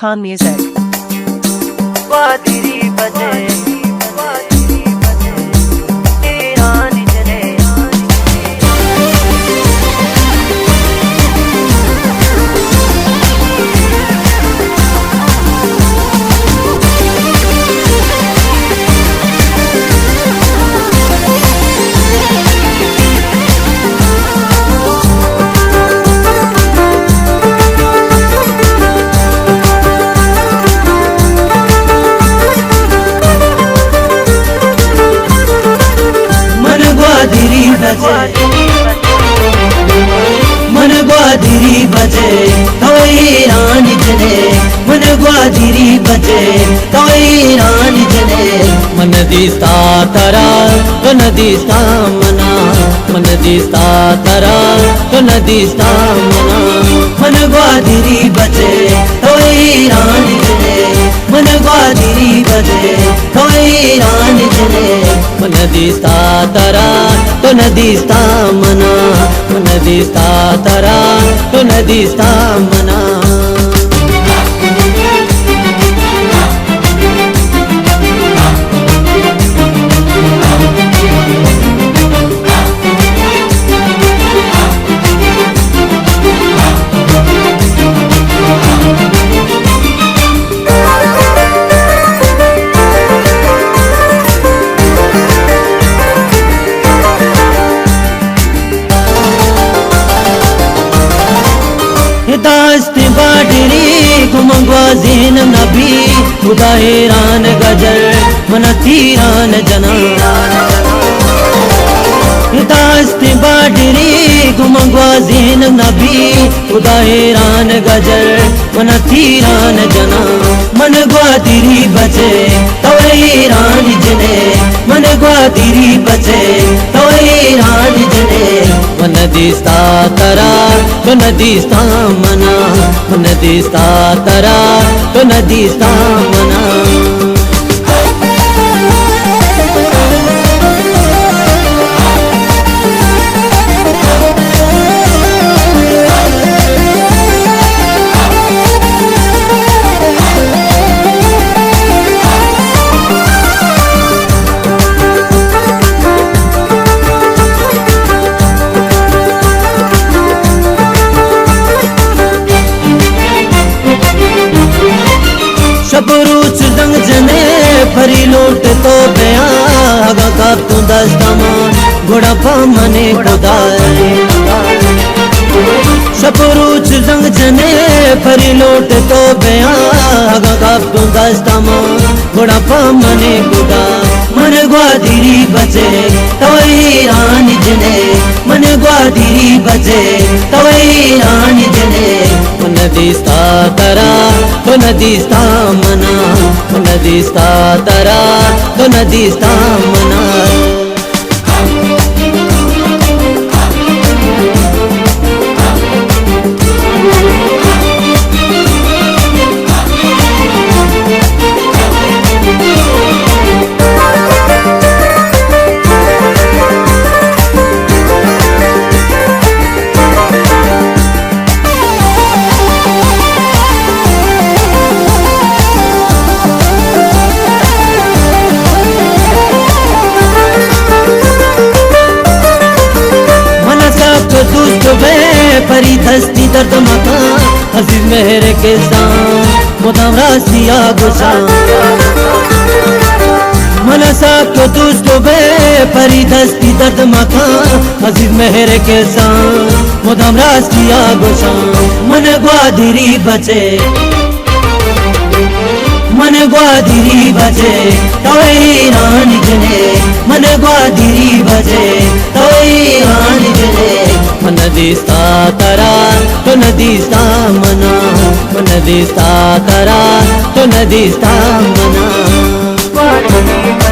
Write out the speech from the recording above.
Khan Music. मन ग्वादिरी बजे तोई रानी जने मन ग्वादिरी बजे तोई रानी जने मन दिस्ता तरा तो न दिस्ता मना मन दिस्ता तरा तो न दिस्ता मना मन ग्वादिरी बजे तोई रानी जने मन ग्वादिरी बजे तोई रानी जने मन दिस्ता तरा तो न दिस्ता मना मन दिस्ता तरा तो न दिस्ता मना दास्त बाडरी घुमंगवा ज़ेन नबी खुदा हैरान गजर मन तीरान जना दास्त बाडरी घुमंगवा ज़ेन नबी खुदा हैरान गजर मन तीरान जना मन ग्वादिरी बचे तोई रानी जने मन ग्वादिरी बचे तोई रानी जने मन दिस्ता तरा तो न दिस्ता मना मन दिस्ता तरा तो न दिस्ता मना शबरूच जंग जने फरी लोट तो गया आगा का तू दस्तामा घोड़ा पा मने खुदा शबरूच जंग जने फरी लोट तो गया आगा का तू दस्तामा घोड़ा पा मने खुदा मन ग्वादिरी बचे तोई रानी जने मन ग्वादिरी बचे तोई रानी जने मन दिस्ता तरा तो न दिस्ता मना मन दिस्ता तरा तो न दिस्ता मना परी धस्ती दर्द मका अजीज मेहर के साथ मुदाम रासिया गुसा मनसा को दोस्तों बे परी धस्ती दर्द मका अजीज मेहर के साथ मुदाम रासिया गुसा मन ग्वादिरी बचे मन ग्वादिरी बजे तोई रानी जने मन ग्वादिरी बजे तोई रानी जने मन दिस्ता तरा तो न दिस्ता मना मन दिस्ता तरा तो न दिस्ता मना